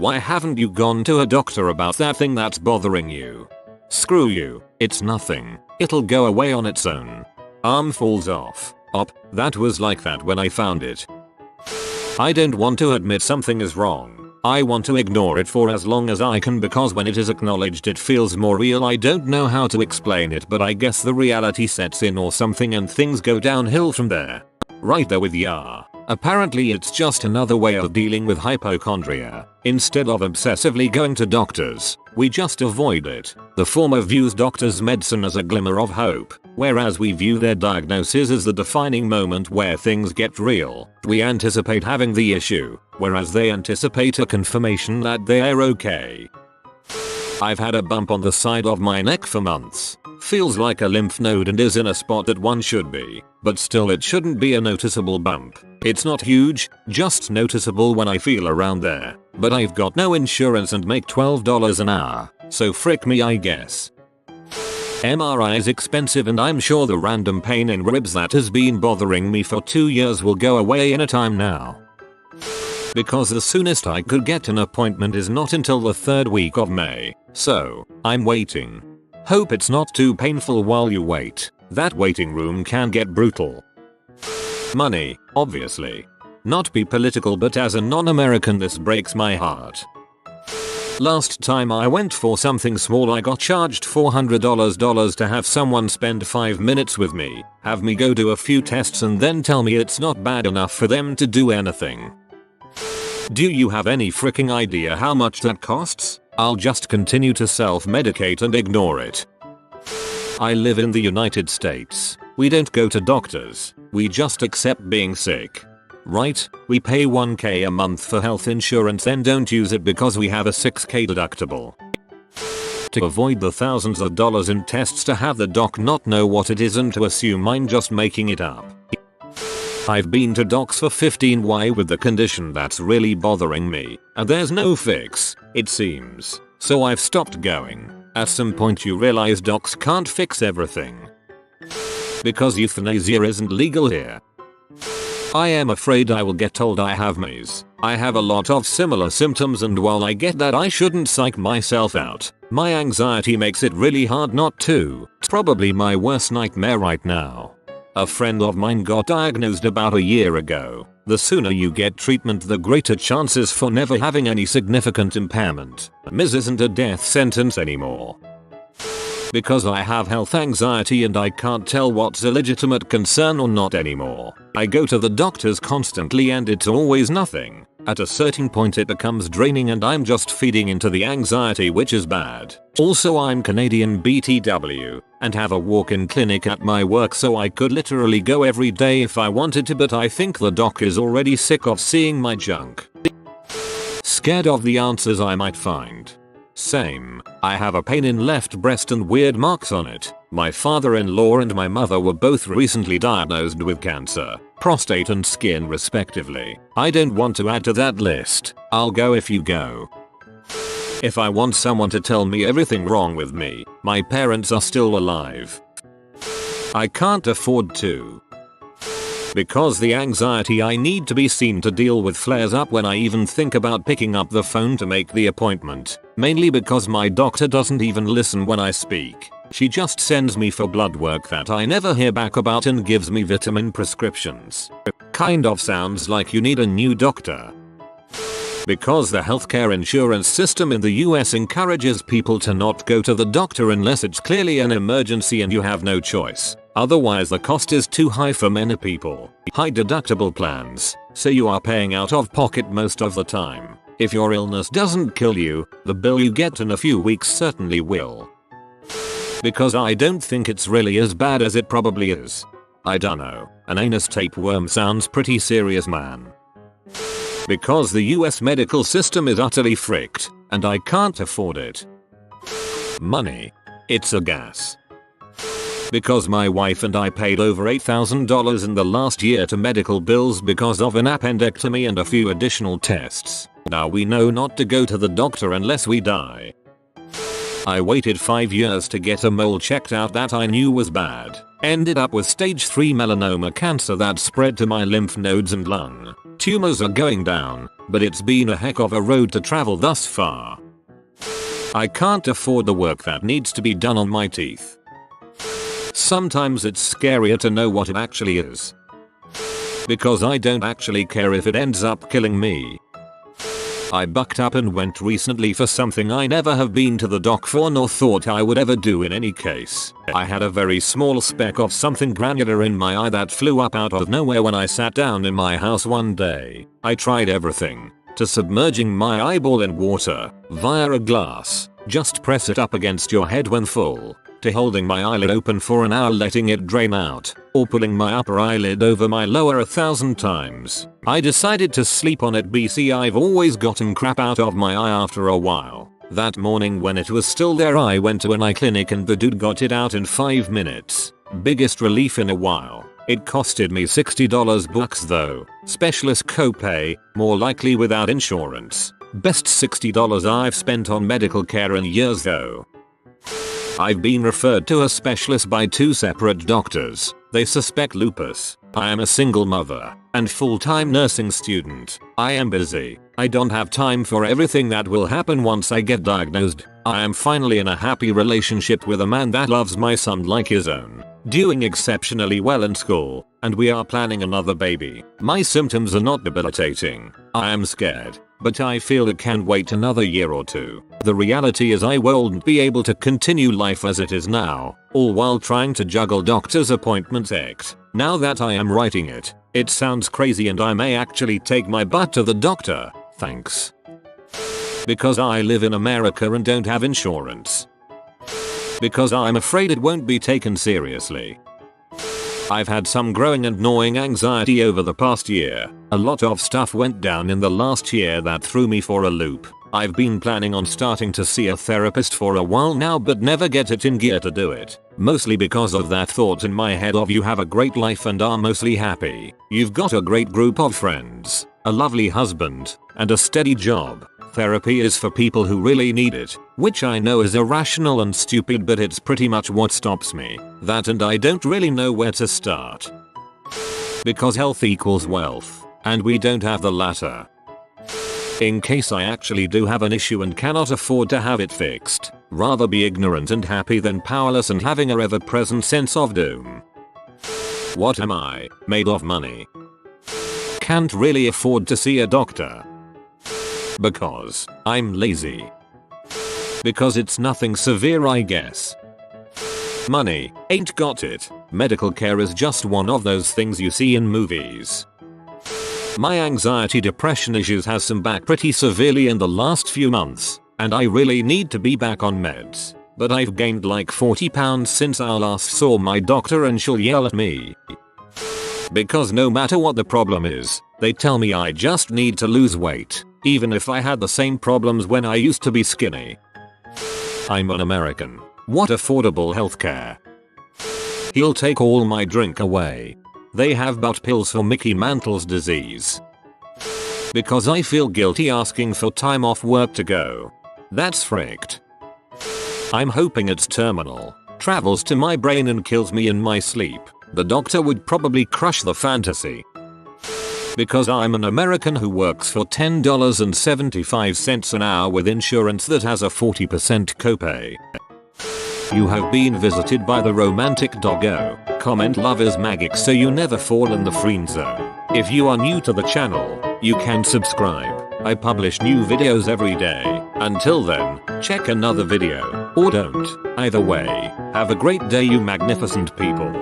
Why haven't you gone to a doctor about that thing that's bothering you? Screw you, it's nothing, it'll go away on its own. Arm falls off. That was like that when I found it. I don't want to admit something is wrong. I want to ignore it for as long as I can because when it is acknowledged it feels more real. I don't know how to explain it, but I guess the reality sets in or something and things go downhill from there. Right there with ya. Apparently it's just another way of dealing with hypochondria. Instead of obsessively going to doctors, we just avoid it. The former views doctors' medicine as a glimmer of hope, whereas we view their diagnosis as the defining moment where things get real. We anticipate having the issue, whereas they anticipate a confirmation that they're okay. I've had a bump on the side of my neck for months. Feels like a lymph node and is in a spot that one should be, but still it shouldn't be a noticeable bump. It's not huge, just noticeable when I feel around there, but I've got no insurance and make $12 an hour, so frick me I guess. MRI is expensive and I'm sure the random pain in ribs that has been bothering me for 2 years will go away in a time now. Because the soonest I could get an appointment is not until the 3rd week of May, so I'm waiting. Hope it's not too painful while you wait. That waiting room can get brutal. Money, obviously. Not be political, but as a non-American this breaks my heart. Last time I went for something small I got charged $400 to have someone spend 5 minutes with me, have me go do a few tests and then tell me it's not bad enough for them to do anything. Do you have any freaking idea how much that costs? I'll just continue to self-medicate and ignore it. I live in the United States. We don't go to doctors. We just accept being sick. Right? We pay $1,000 a month for health insurance then don't use it because we have a $6,000 deductible. To avoid the thousands of dollars in tests to have the doc not know what it is and to assume I'm just making it up. I've been to docs for 15Y with the condition that's really bothering me, and there's no fix, it seems, so I've stopped going. At some point you realize docs can't fix everything. Because euthanasia isn't legal here. I am afraid I will get told I have maze. I have a lot of similar symptoms and while I get that I shouldn't psych myself out, my anxiety makes it really hard not to. It's probably my worst nightmare right now. A friend of mine got diagnosed about a year ago. The sooner you get treatment the greater chances for never having any significant impairment. MIS isn't a death sentence anymore. Because I have health anxiety and I can't tell what's a legitimate concern or not anymore. I go to the doctors constantly and it's always nothing. At a certain point it becomes draining and I'm just feeding into the anxiety, which is bad. Also I'm Canadian BTW and have a walk-in clinic at my work so I could literally go every day if I wanted to, but I think the doc is already sick of seeing my junk. Scared of the answers I might find. Same. I have a pain in left breast and weird marks on it. My father-in-law and my mother were both recently diagnosed with cancer, prostate and skin respectively. I don't want to add to that list. I'll go if you go. If I want someone to tell me everything wrong with me, my parents are still alive. I can't afford to. Because the anxiety I need to be seen to deal with flares up when I even think about picking up the phone to make the appointment. Mainly because my doctor doesn't even listen when I speak. She just sends me for blood work that I never hear back about and gives me vitamin prescriptions. Kind of sounds like you need a new doctor. Because the healthcare insurance system in the US encourages people to not go to the doctor unless it's clearly an emergency and you have no choice. Otherwise the cost is too high for many people. High deductible plans, so you are paying out of pocket most of the time. If your illness doesn't kill you, the bill you get in a few weeks certainly will. Because I don't think it's really as bad as it probably is. I dunno, an anus tapeworm sounds pretty serious, man. Because the US medical system is utterly fricked, and I can't afford it. Money. It's a gas. Because my wife and I paid over $8,000 in the last year to medical bills because of an appendectomy and a few additional tests. Now we know not to go to the doctor unless we die. I waited 5 years to get a mole checked out that I knew was bad. Ended up with stage 3 melanoma cancer that spread to my lymph nodes and lung. Tumors are going down, but it's been a heck of a road to travel thus far. I can't afford the work that needs to be done on my teeth. Sometimes it's scarier to know what it actually is. Because I don't actually care if it ends up killing me. I bucked up and went recently for something I never have been to the doc for nor thought I would ever do in any case. I had a very small speck of something granular in my eye that flew up out of nowhere when I sat down in my house one day. I tried everything. To submerging my eyeball in water, via a glass, just press it up against your head when full, to holding my eyelid open for an hour letting it drain out, or pulling my upper eyelid over my lower 1,000 times. I decided to sleep on it BC I've always gotten crap out of my eye after a while. That morning when it was still there I went to an eye clinic and the dude got it out in 5 minutes. Biggest relief in a while. It costed me $60 bucks though. Specialist copay, more likely without insurance. Best $60 I've spent on medical care in years though. I've been referred to a specialist by 2 separate doctors. They suspect lupus. I am a single mother and full-time nursing student. I am busy. I don't have time for everything that will happen once I get diagnosed. I am finally in a happy relationship with a man that loves my son like his own, doing exceptionally well in school, and we are planning another baby. My symptoms are not debilitating. I am scared, but I feel it can wait another year or two. The reality is I won't be able to continue life as it is now, all while trying to juggle doctor's appointments act. Now that I am writing it, it sounds crazy and I may actually take my butt to the doctor, thanks. Because I live in America and don't have insurance. Because I'm afraid it won't be taken seriously. I've had some growing and gnawing anxiety over the past year. A lot of stuff went down in the last year that threw me for a loop. I've been planning on starting to see a therapist for a while now but never get it in gear to do it. Mostly because of that thought in my head of you have a great life and are mostly happy. You've got a great group of friends, a lovely husband, and a steady job. Therapy is for people who really need it, which I know is irrational and stupid but it's pretty much what stops me. That and I don't really know where to start. Because health equals wealth, and we don't have the latter. In case I actually do have an issue and cannot afford to have it fixed, rather be ignorant and happy than powerless and having a ever-present sense of doom. What am I? Made of money. Can't really afford to see a doctor. Because I'm lazy. Because it's nothing severe I guess. Money, ain't got it. Medical care is just one of those things you see in movies. My anxiety depression issues has some back pretty severely in the last few months, and I really need to be back on meds. But I've gained like 40 pounds since I last saw my doctor and she'll yell at me. Because no matter what the problem is, they tell me I just need to lose weight, even if I had the same problems when I used to be skinny. I'm an American. What affordable healthcare? He'll take all my drink away. They have butt pills for Mickey Mantle's disease. Because I feel guilty asking for time off work to go. That's fricked. I'm hoping it's terminal, travels to my brain and kills me in my sleep. The doctor would probably crush the fantasy. Because I'm an American who works for $10.75 an hour with insurance that has a 40% copay. You have been visited by the romantic doggo. Comment love is magic so you never fall in the friend zone. If you are new to the channel, you can subscribe. I publish new videos every day. Until then, check another video, or don't. Either way, have a great day you magnificent people.